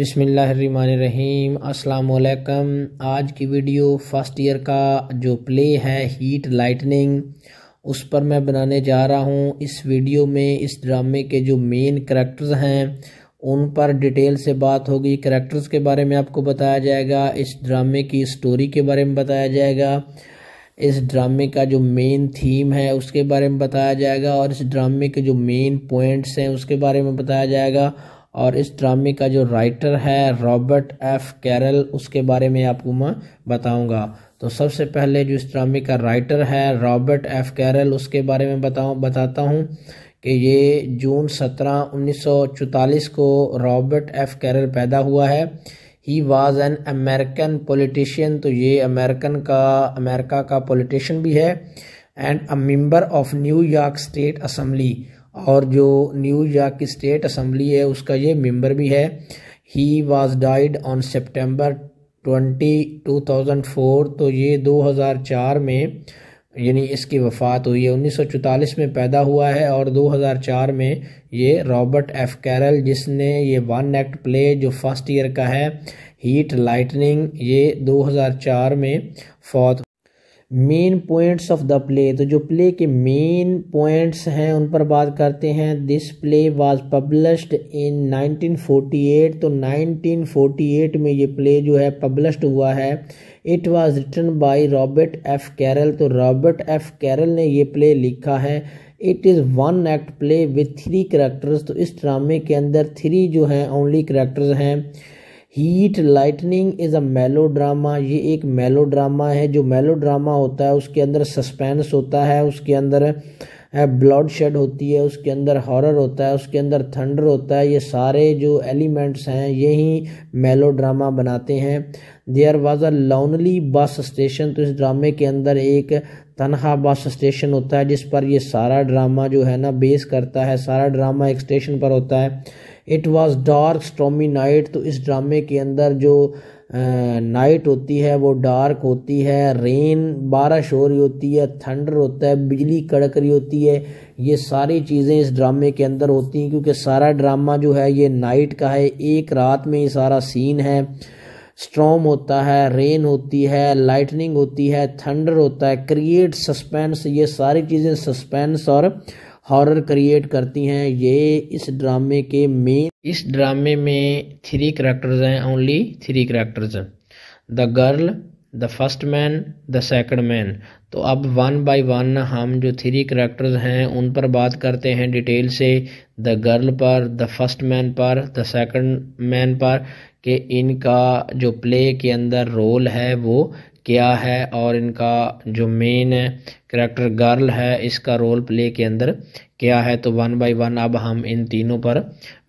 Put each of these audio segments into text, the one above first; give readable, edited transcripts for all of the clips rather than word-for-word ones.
बिस्मिल्लाहिर्रहमानिर्रहीम अस्सलाम वालेकुम। आज की वीडियो फर्स्ट ईयर का जो प्ले है हीट लाइटनिंग उस पर मैं बनाने जा रहा हूँ। इस वीडियो में इस ड्रामे के जो मेन करैक्टर्स हैं उन पर डिटेल से बात होगी। करैक्टर्स के बारे में आपको बताया जाएगा, इस ड्रामे की स्टोरी के बारे में बताया जाएगा, इस ड्रामे का जो मेन थीम है उसके बारे में बताया जाएगा और इस ड्रामे के जो मेन पॉइंट्स हैं उसके बारे में बताया जाएगा। और इस ड्रामे का जो राइटर है रॉबर्ट एफ कैरल उसके बारे में आपको मैं बताऊंगा। तो सबसे पहले जो इस ड्रामे का राइटर है रॉबर्ट एफ कैरल उसके बारे में बताता हूं कि ये जून 17 1944 को रॉबर्ट एफ कैरल पैदा हुआ है। He was an American politician, तो ये अमेरिका का पॉलिटिशियन भी है and a member of New York state assembly, और जो न्यूयॉर्क की स्टेट असेंबली है उसका ये मेंबर भी है। ही वाज डाइड ऑन सितंबर 20, 2004, तो ये 2004 में यानी इसकी वफ़ात हुई है। 1944 में पैदा हुआ है और 2004 में ये रॉबर्ट एफ कैरल, जिसने ये वन एक्ट प्ले जो फर्स्ट ईयर का है हीट लाइटनिंग, ये 2004 में फौत। Main points of the play, तो जो प्ले के मेन पॉइंट्स हैं उन पर बात करते हैं। This play was published in 1948, तो 1948 में ये प्ले जो है पब्लिश्ड हुआ है। It was written by Robert F Carroll, तो रॉबर्ट एफ कैरल ने ये प्ले लिखा है। It is one act play with 3 characters, तो इस ड्रामे के अंदर 3 जो हैं ओनली करैक्टर्स हैं। Heat lightning is a melodrama, ये एक मेलो ड्रामा है। जो मेलो ड्रामा होता है उसके अंदर सस्पेंस होता है, उसके अंदर ब्लड शेड होती है, उसके अंदर हॉरर होता है, उसके अंदर थंडर होता है। ये सारे जो एलिमेंट्स हैं यही मेलो ड्रामा बनाते हैं। There was a lonely bus station, तो इस ड्रामे के अंदर एक तनहा बस स्टेशन होता है जिस पर ये सारा ड्रामा जो है ना बेस करता है। सारा ड्रामा एक स्टेशन पर होता है। It was dark stormy night, तो इस ड्रामे के अंदर जो नाइट होती है वो डार्क होती है, रेन बारिश हो रही होती है, थंडर होता है, बिजली कड़क रही होती है। ये सारी चीज़ें इस ड्रामे के अंदर होती हैं क्योंकि सारा ड्रामा जो है ये नाइट का है, एक रात में ये सारा सीन है। स्ट्रॉम होता है, रेन होती है, लाइटनिंग होती है, थंडर होता है, क्रिएट सस्पेंस, ये सारी चीज़ें सस्पेंस और हॉरर क्रिएट करती हैं। ये इस ड्रामे के इस ड्रामे में 3 करैक्टर्स हैं, only 3 characters, the girl, the first man, the second man. तो अब 1 बाय 1 हम जो 3 करैक्टर्स हैं उन पर बात करते हैं डिटेल से। द गर्ल पर, द फर्स्ट मैन पर, द सेकंड मैन पर, कि इनका जो प्ले के अंदर रोल है वो क्या है और इनका जो मेन करैक्टर गर्ल है इसका रोल प्ले के अंदर क्या है। तो 1 बाय 1 अब हम इन तीनों पर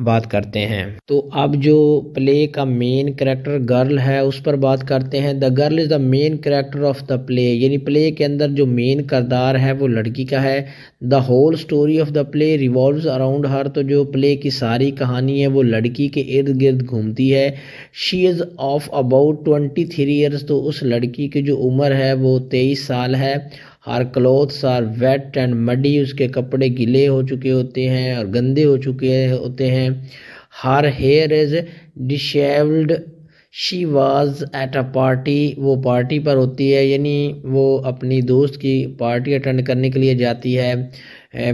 बात करते हैं। तो अब जो प्ले का मेन करैक्टर गर्ल है उस पर बात करते हैं। The girl is the main character of the play, यानी प्ले के अंदर जो मेन किरदार है वो लड़की का है। The whole story of the play revolves around her, तो जो प्ले की सारी कहानी है वो लड़की के इर्द गिर्द घूमती है। She is of about 23 years, तो उस लड़की की जो उम्र है वो 23 साल है। Her clothes are wet and muddy, उसके कपड़े गीले हो चुके होते हैं और गंदे हो चुके होते हैं। Her hair is dishevelled, she was at a party, वो पार्टी पर होती है, यानी वो अपनी दोस्त की पार्टी अटेंड करने के लिए जाती है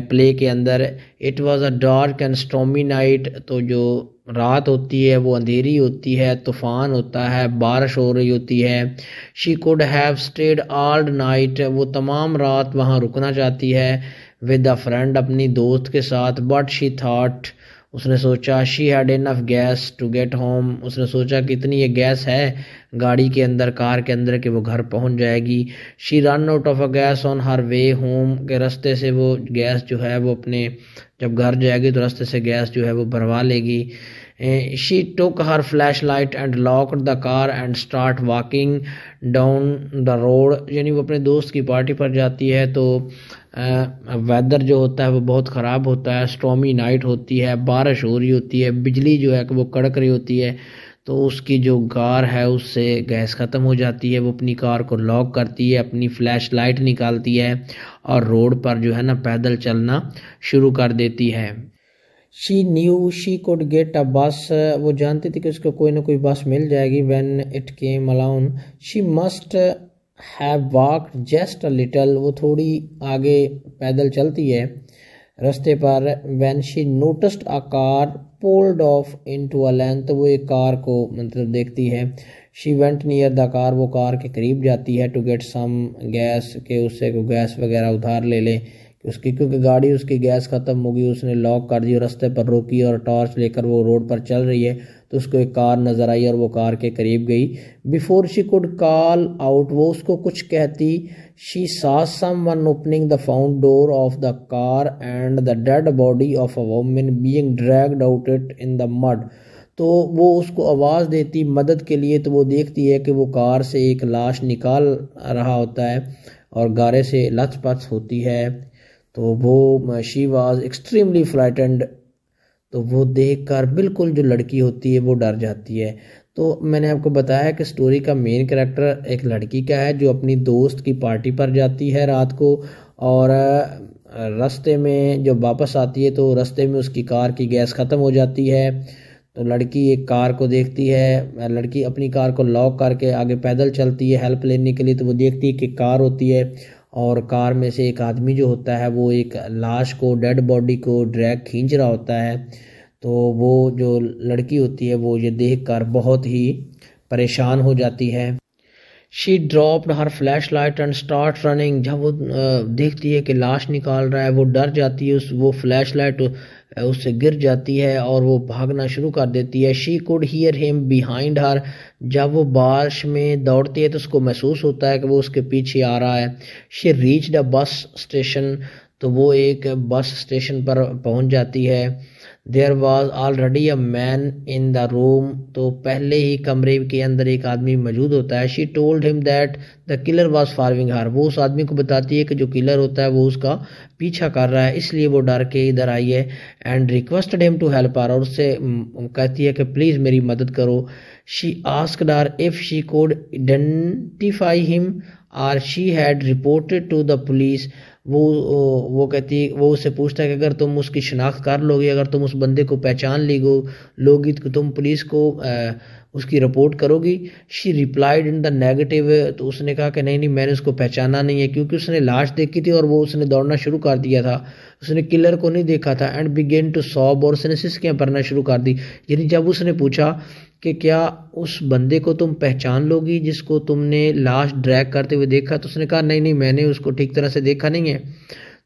प्ले के अंदर। It was a dark and stormy night, तो जो रात होती है वो अंधेरी होती है, तूफान होता है, बारिश हो रही होती है। She could have stayed all night, वो तमाम रात वहाँ रुकना चाहती है विद अ फ्रेंड, अपनी दोस्त के साथ। बट शी थॉट, उसने सोचा, she had enough gas to get home, उसने सोचा कि इतनी ये गैस है गाड़ी के अंदर, कार के अंदर, कि वो घर पहुंच जाएगी। She run out of a gas on her way home, के रास्ते से वो गैस जो है वो अपने जब घर जाएगी तो रास्ते से गैस जो है वो भरवा लेगी। She took her flash light and locked the car and start walking down the road, यानी वो अपने दोस्त की पार्टी पर जाती है तो वेदर जो होता है वो बहुत ख़राब होता है, स्टॉर्मी नाइट होती है, बारिश हो रही होती है, बिजली जो है कि वो कड़क रही होती है। तो उसकी जो कार है उससे गैस ख़त्म हो जाती है, वो अपनी कार को लॉक करती है, अपनी फ्लैश लाइट निकालती है और रोड पर जो है ना पैदल चलना शुरू कर देती है। She knew she could get a बस, वो जानती थी कि उसको कोई ना कोई बस मिल जाएगी। When it came along she must have walked just a little, वो थोड़ी आगे पैदल चलती है रास्ते पर। When she noticed a car pulled off into a lane, तो वो एक कार को मतलब देखती है। She went near the car, वो कार के करीब जाती है। टू गेट सम गैस, के उससे कोई गैस वगैरह उधार ले ले उसकी, क्योंकि गाड़ी उसकी गैस ख़त्म हो गई। उसने लॉक कर दी और रास्ते पर रोकी और टॉर्च लेकर वो रोड पर चल रही है, तो उसको एक कार नज़र आई और वो कार के करीब गई। Before she could call out, वो उसको कुछ कहती, she saw someone opening the front door of the car and the dead body of a woman being dragged out it in the mud. तो वो उसको आवाज़ देती मदद के लिए, तो वो देखती है कि वो कार से एक लाश निकाल रहा होता है और गारे से लथपथ होती है। तो वो शी वाज एक्सट्रीमली फ्राइटेंड, तो वो देखकर बिल्कुल जो लड़की होती है वो डर जाती है। तो मैंने आपको बताया कि स्टोरी का मेन कैरेक्टर एक लड़की का है जो अपनी दोस्त की पार्टी पर जाती है रात को, और रास्ते में जब वापस आती है तो रास्ते में उसकी कार की गैस ख़त्म हो जाती है। तो लड़की एक कार को देखती है, लड़की अपनी कार को लॉक करके आगे पैदल चलती है हेल्प लेने के लिए। तो वो देखती है कि कार होती है और कार में से एक आदमी जो होता है वो एक लाश को, डेड बॉडी को ड्रैग खींच रहा होता है। तो वो जो लड़की होती है वो ये देखकर बहुत ही परेशान हो जाती है। She dropped her flash light and start running, जब वो देखती है कि लाश निकाल रहा है वो डर जाती है, वो फ्लैश लाइट उससे गिर जाती है और वो भागना शुरू कर देती है। She could hear him behind her, जब वो बारिश में दौड़ती है तो उसको महसूस होता है कि वो उसके पीछे आ रहा है। शी रीच्ड अ बस स्टेशन, तो वो एक बस स्टेशन पर पहुंच जाती है। There was already a man in the room, तो पहले ही कमरे के अंदर एक आदमी मौजूद होता है। She told him that the killer was following her, वो उस आदमी को बताती है कि जो किलर होता है वो उसका पीछा कर रहा है, इसलिए वो डर के इधर आई है। And requested him to help her, और उससे कहती है कि प्लीज़ मेरी मदद करो। She asked her if she could identify him और she had reported to the police, वो कहती, वो उससे पूछता है कि अगर तुम उसकी शिनाख्त कर लोगे, अगर तुम उस बंदे को पहचान लोगी तो तुम पुलिस को उसकी रिपोर्ट करोगी। She replied in the negative, तो उसने कहा कि नहीं नहीं मैंने उसको पहचाना नहीं है, क्योंकि उसने लाश देखी थी और वो उसने दौड़ना शुरू कर दिया था, उसने किलर को नहीं देखा था। एंड बिगेन टू सॉब, और उसने सिसकियां भरना शुरू कर दी। यानी जब उसने पूछा कि क्या उस बंदे को तुम पहचान लोगी जिसको तुमने लाश ड्रैग करते हुए देखा, तो उसने कहा नहीं नहीं मैंने उसको ठीक तरह से देखा नहीं है।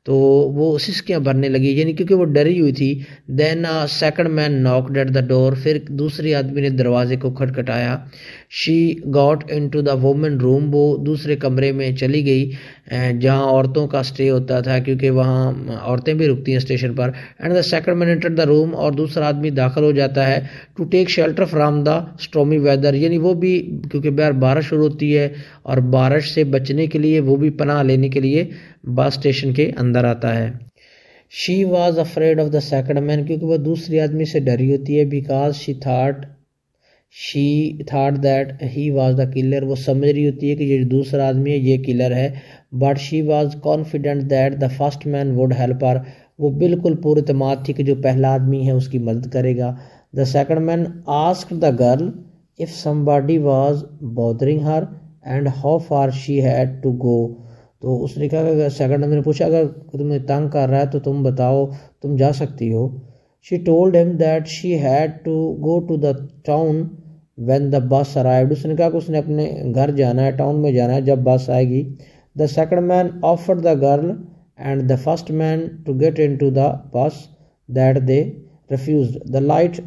तो वो सिसकियां भरने लगी, यानी क्योंकि वो डरी हुई थी। Then a second man knocked at the door, फिर दूसरी आदमी ने दरवाजे को खटखटाया। She got into the women room, वो दूसरे कमरे में चली गई जहां औरतों का स्टे होता था, क्योंकि वहां औरतें भी रुकती हैं स्टेशन पर। And the second man entered the room, और दूसरा आदमी दाखिल हो जाता है। To take shelter from the stormy weather, यानी वो भी क्योंकि बाहर बारिश शुरू होती है और बारिश से बचने के लिए वो भी पनाह लेने के लिए बस स्टेशन के अंदर आता है। She was afraid of the second man, क्योंकि वह दूसरी आदमी से डरी होती है। Because she thought that he was the killer, वो समझ रही होती है कि ये दूसरा आदमी है ये किलर है। But she was confident that the first man would help her, वो बिल्कुल पूरी एतमाद थी कि जो पहला आदमी है उसकी मदद करेगा। The second man asked the girl if somebody was bothering her and how far she had to go, तो उसने कहा, अगर सेकंड आदमी ने पूछा अगर तुम्हें तंग कर रहा है तो तुम बताओ तुम जा सकती हो। She told him that she had to go to the town when the bus arrived, उसने कहा कि उसने अपने घर जाना है, टाउन में जाना है जब बस आएगी। The second man offered the girl and the first man to get into the bus that they refused. The light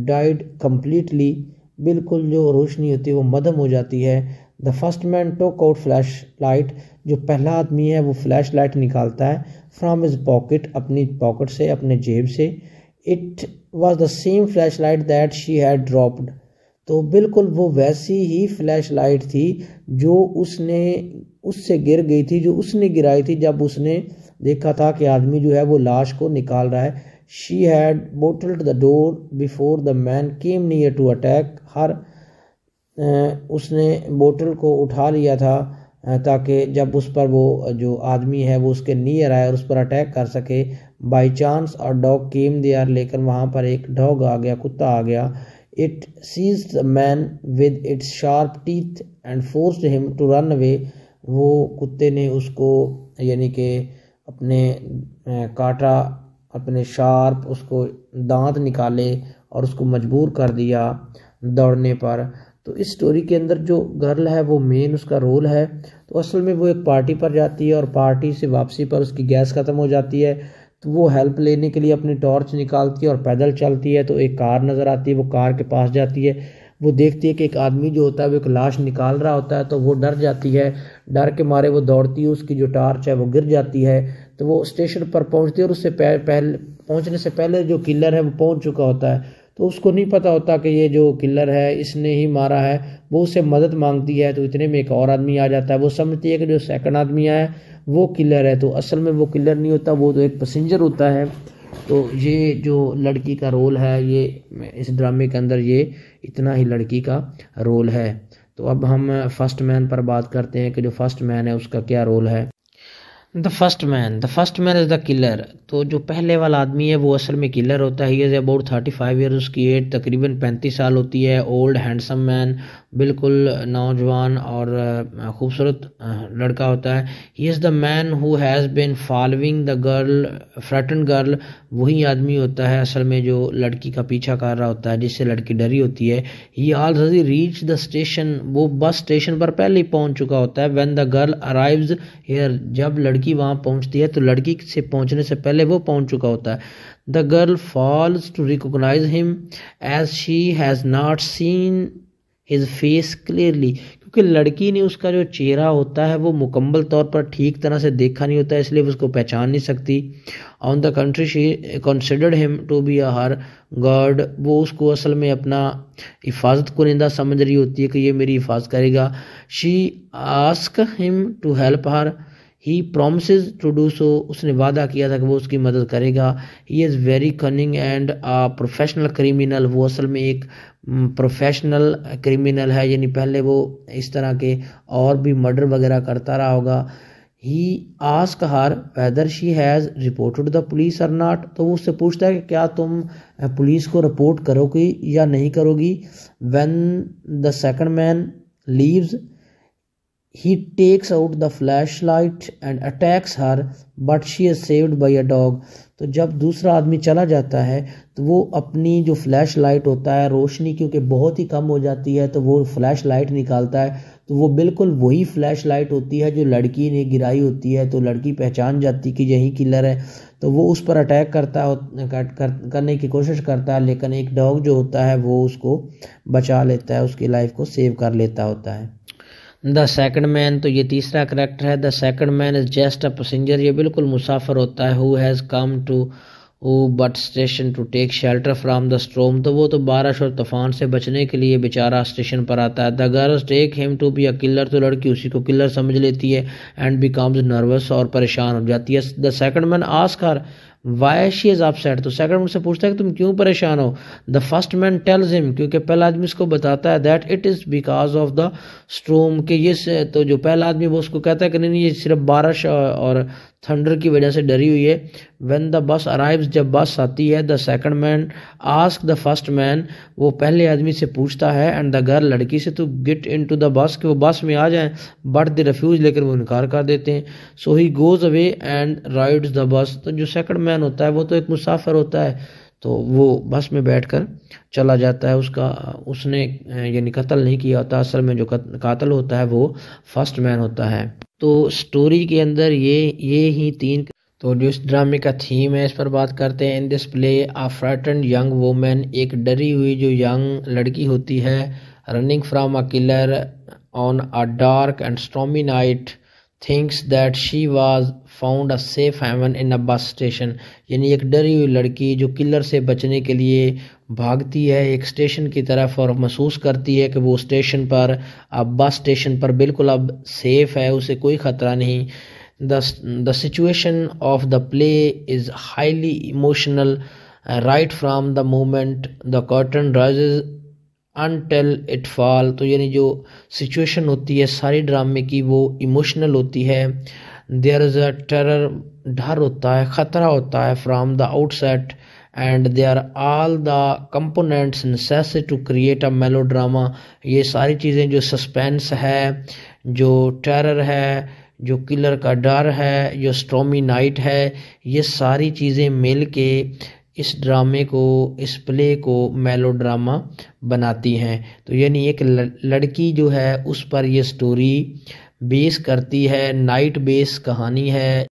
died completely, बिल्कुल जो रोशनी होती है वो मदम हो जाती है। The first man took out flash light, जो पहला आदमी है वो फ्लैश लाइट निकालता है फ्रॉम हिज पॉकेट, अपनी पॉकेट से, अपने जेब से। It was the same flash light that she had dropped, तो बिल्कुल वो वैसी ही फ्लैश लाइट थी जो उससे गिर गई थी, जो उसने गिराई थी जब उसने देखा था कि आदमी जो है वो लाश को निकाल रहा है। She had bolted the door before the man came near to attack her, उसने बोतल को उठा लिया था ताकि जब उस पर वो जो आदमी है वो उसके नियर आए और उस पर अटैक कर सके। By chance a dog came there, लेकिन वहाँ पर एक डॉग आ गया, कुत्ता आ गया। It seize the man with its sharp teeth and forced him to run away. वो कुत्ते ने उसको यानी कि अपने काटा, अपने शार्प उसको दांत निकाले और उसको मजबूर कर दिया दौड़ने पर। तो इस स्टोरी के अंदर जो गर्ल है वो मेन उसका रोल है। तो असल में वो एक पार्टी पर जाती है और पार्टी से वापसी पर उसकी गैस ख़त्म हो जाती है। तो वो हेल्प लेने के लिए अपनी टॉर्च निकालती है और पैदल चलती है। तो एक कार नज़र आती है, वो कार के पास जाती है। वो देखती है कि एक आदमी जो होता है वो एक लाश निकाल रहा होता है। तो वो डर जाती है, डर के मारे वो दौड़ती है, उसकी जो टॉर्च है वो गिर जाती है। तो वो स्टेशन पर पहुंचती है और उससे पहले पहुंचने से पहले जो किलर है वो पहुंच चुका होता है। तो उसको नहीं पता होता कि ये जो किलर है इसने ही मारा है। वो उससे मदद मांगती है। तो इतने में एक और आदमी आ जाता है। वो समझती है कि जो सेकंड आदमी आया है वो किलर है। तो असल में वो किलर नहीं होता, वो तो एक पैसेंजर होता है। तो ये जो लड़की का रोल है, ये इस ड्रामे के अंदर ये इतना ही लड़की का रोल है। तो अब हम फर्स्ट मैन पर बात करते हैं कि जो फर्स्ट मैन है उसका क्या रोल है। The first man is the killer. तो जो पहले वाला आदमी है वो असल में किलर होता है। ही इज़ अबाउट 35 ईयर, उसकी एज तकरीबन 35 साल होती है। ओल्ड हैंडसम मैन, बिल्कुल नौजवान और खूबसूरत लड़का होता है। He is the man who has been following the girl, frightened girl. वही आदमी होता है असल में जो लड़की का पीछा कर रहा होता है, जिससे लड़की डरी होती है। ही ऑलरेडी रीच द स्टेशन, वो बस स्टेशन पर पहले ही पहुंच चुका होता है। When the girl arrives here, जब लड़की वहां पहुंचती है तो लड़की से पहुंचने से पहले वो पहुंच चुका होता है। The girl fails to recognise him as she has not seen his face clearly, क्योंकि लड़की ने उसका जो चेहरा होता है वो मुकम्मल तौर पर ठीक तरह से देखा नहीं होता है, इसलिए उसको पहचान नहीं सकती। On the contrary she considered him to be a her guard, वो उसको असल में अपना हिफाजत कुनिंदा समझ रही होती है कि ये मेरी हिफाजत करेगा। She ask him to help her, he promises to do so, उसने वादा किया था कि वो उसकी मदद करेगा। He is very cunning and a professional criminal, वो असल में एक प्रोफेशनल क्रिमिनल है, यानी पहले वो इस तरह के और भी मर्डर वगैरह करता रहा होगा। He ask her whether she has reported the police or not, तो वो उससे पूछता है कि क्या तुम पुलिस को रिपोर्ट करोगी या नहीं करोगी। When the second man leaves he takes out the flashlight and attacks her but she is saved by a dog। तो जब दूसरा आदमी चला जाता है तो वो अपनी जो फ्लैश लाइट होता है, रोशनी क्योंकि बहुत ही कम हो जाती है, तो वो फ्लैश लाइट निकालता है। तो वो बिल्कुल वही फ्लैश लाइट होती है जो लड़की ने गिराई होती है। तो लड़की पहचान जाती कि यही किलर है। तो वो उस पर अटैक करने की कोशिश करता है, लेकिन एक डॉग जो होता है वो उसको बचा लेता है, उसकी लाइफ को सेव कर लेता होता है। द सेकंड मैन, तो ये तीसरा करेक्टर है। The second man is just a passenger, ये बिल्कुल मुसाफिर होता है। Who has come to bus station to take shelter from the storm, तो वो तो बारिश और तूफान से बचने के लिए बेचारा स्टेशन पर आता है। The girls take him to be a killer, तो लड़की उसी को किलर समझ लेती है एंड बिकम्स नर्वस, और परेशान हो जाती है। The second man ask her why she is upset, तो सेकंड मैन से पूछता है कि तुम क्यों परेशान हो। The first man tells him, क्योंकि पहला आदमी उसको बताता है that it is because of the storm, के ये तो जो पहला आदमी वो उसको कहता है कि नहीं ये सिर्फ बारिश और थंडर की वजह से डरी हुई है। व्हेन द बस अराइव्स, जब बस आती है, the second man ask the first man, वो पहले आदमी से पूछता है एंड द गर्ल, लड़की से, तो get in to the bus, कि वो बस में आ जाएं। बट द रिफ्यूज, लेकिन वो इनकार कर देते हैं। So he goes away and rides the bus, तो जो सेकंड मैन होता है वो तो एक मुसाफिर होता है, तो वो बस में बैठकर चला जाता है। उसने यानी कत्ल नहीं किया होता, असल में जो कातिल होता है वो फर्स्ट मैन होता है। तो स्टोरी के अंदर ये ही तीन, तो जो इस ड्रामे का थीम है इस पर बात करते हैं। In this play a frightened young woman, एक डरी हुई जो यंग लड़की होती है, running from a killer on a dark and stormy night, thinks that she was found a safe heaven in a bus station, यानी एक डरी हुई लड़की जो किलर से बचने के लिए भागती है एक स्टेशन की तरफ और महसूस करती है कि वो स्टेशन पर, अब बस स्टेशन पर बिल्कुल अब सेफ है, उसे कोई ख़तरा नहीं। The situation of the play is highly emotional right from the moment the curtain rises until it fall, तो यानी जो सिचुएशन होती है सारी ड्रामे की वो इमोशनल होती है। देयर इज़ अ टेरर, डर होता है, ख़तरा होता है from the outset, and they are all the components necessary to create a melodrama. ये सारी चीज़ें जो सस्पेंस है, जो टेरर है, जो किलर का डर है, जो स्टॉर्मी नाइट है, ये सारी चीज़ें मिल के इस ड्रामे को, इस प्ले को मेलोड्रामा बनाती हैं। तो यानी एक लड़की जो है उस पर ये स्टोरी बेस करती है, नाइट बेस कहानी है।